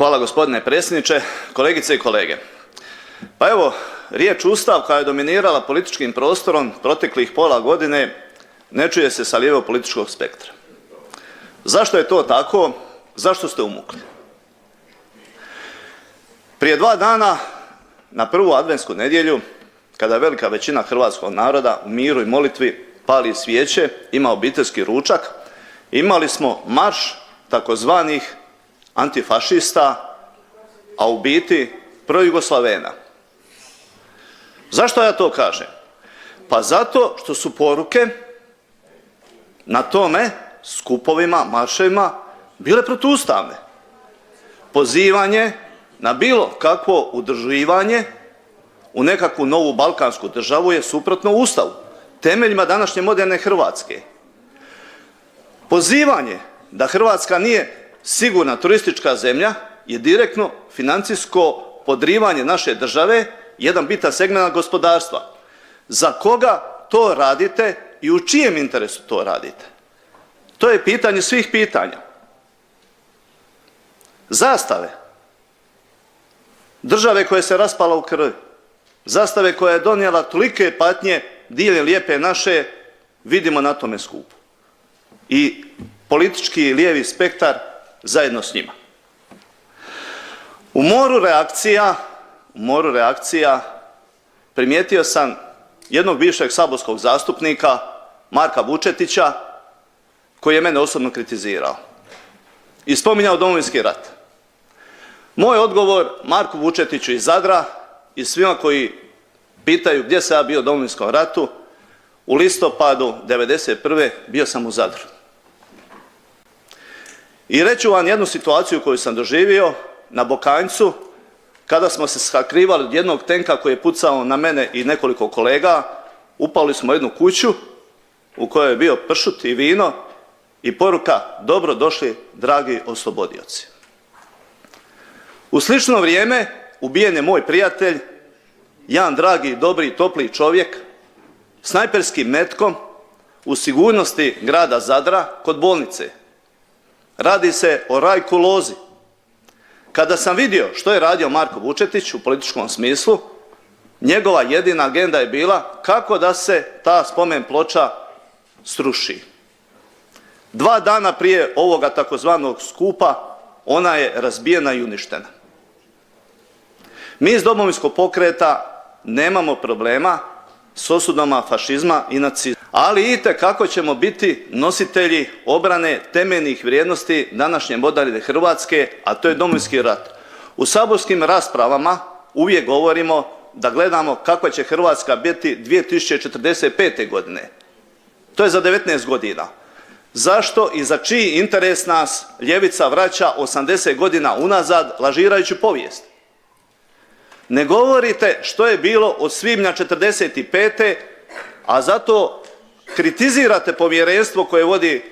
Hvala gospodine predsjedniče, kolegice i kolege. Pa evo, riječ Ustav koja je dominirala političkim prostorom proteklih pola godine ne čuje se sa lijevog političkog spektra. Zašto je to tako? Zašto ste umukli? Prije 2 dana na prvu adventsku nedjelju, kada velika većina hrvatskog naroda u miru i molitvi pali svijeće, ima obiteljski ručak, imali smo marš takozvanih antifašista, a u biti projugoslavena. Zašto ja to kažem? Pa zato što su poruke na tome skupovima, marševima bile protuustavne. Pozivanje na bilo kakvo udruživanje u nekakvu novu balkansku državu je suprotno Ustavu, temeljima današnje moderne Hrvatske. Pozivanje da Hrvatska nije sigurna turistička zemlja je direktno financijsko podrivanje naše države, jedan bitan segment gospodarstva. Za koga to radite i u čijem interesu to radite? To je pitanje svih pitanja. Zastave države koja se raspala u krvi, zastave koja je donijela tolike patnje diljem lijepe naše, vidimo na tome skupu. I politički lijevi spektar zajedno s njima. U moru reakcija primijetio sam jednog bivšeg saborskog zastupnika, Marka Vučetića, koji je mene osobno kritizirao i spominjao Domovinski rat. Moj odgovor Marku Vučetiću iz Zadra i svima koji pitaju gdje sam ja bio u Domovinskom ratu, u listopadu '91. bio sam u Zadru. I reći ću vam jednu situaciju koju sam doživio na Bokanjcu, kada smo se sakrivali od jednog tenka koji je pucao na mene i nekoliko kolega. Upali smo u jednu kuću u kojoj je bio pršut i vino i poruka: dobro došli dragi oslobodioci. U slično vrijeme ubijen je moj prijatelj, jedan dragi, dobri, topli čovjek, snajperskim metkom u sigurnosti grada Zadra kod bolnice. Radi se o Rajku Lozi. Kada sam vidio što je radio Marko Vučetić u političkom smislu, njegova jedina agenda je bila kako da se ta spomen ploča sruši. 2 dana prije ovoga takozvanog skupa ona je razbijena i uništena. Mi iz Domovinskog pokreta nemamo problema s osudama fašizma i nacizma, ali itekako ćemo biti nositelji obrane temeljnih vrijednosti današnje moderne Hrvatske, a to je Domovinski rat. U saborskim raspravama uvijek govorimo da gledamo kakva će Hrvatska biti 2045. godine. To je za 19 godina. Zašto i za čiji interes nas ljevica vraća 80 godina unazad lažirajući povijest? Ne govorite što je bilo od svibnja '45., a zato kritizirate povjerenstvo koje vodi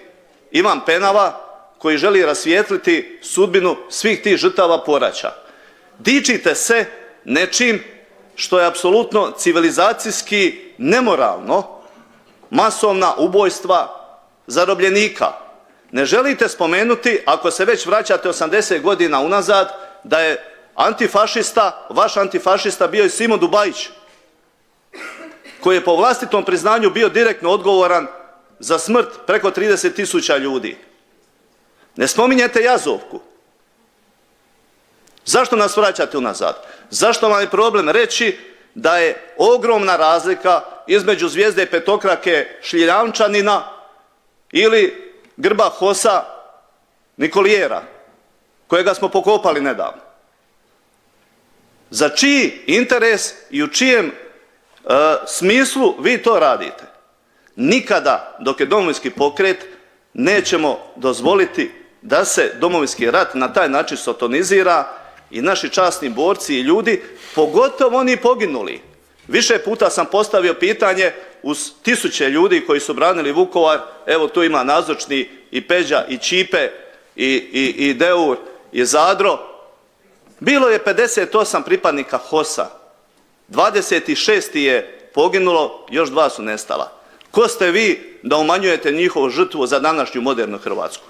Ivan Penava, koji želi rasvijetliti sudbinu svih tih žrtava poraća. Dičite se nečim što je apsolutno civilizacijski nemoralno, masovna ubojstva zarobljenika. Ne želite spomenuti, ako se već vraćate 80 godina unazad, da je antifašista, vaš antifašista bio i Simo Dubajić, koji je po vlastitom priznanju bio direktno odgovoran za smrt preko 30.000 ljudi. Ne spominjete Jazovku. Zašto nas vraćate unazad? Zašto vam je problem reći da je ogromna razlika između zvijezde petokrake Šljiljavčanina ili grba HOS-a Nikolijera, kojega smo pokopali nedavno? Za čiji interes i u čijem smislu vi to radite? Nikada dok je Domovinski pokret nećemo dozvoliti da se Domovinski rat na taj način sotonizira i naši časni borci i ljudi, pogotovo oni poginuli. Više puta sam postavio pitanje uz tisuće ljudi koji su branili Vukovar, evo tu ima nazočni i Peđa i Ćipe i Deur i Zadro. Bilo je 58 pripadnika HOS-a, 26 je poginulo, još 2 su nestala. Ko ste vi da umanjujete njihovu žrtvu za današnju modernu Hrvatsku?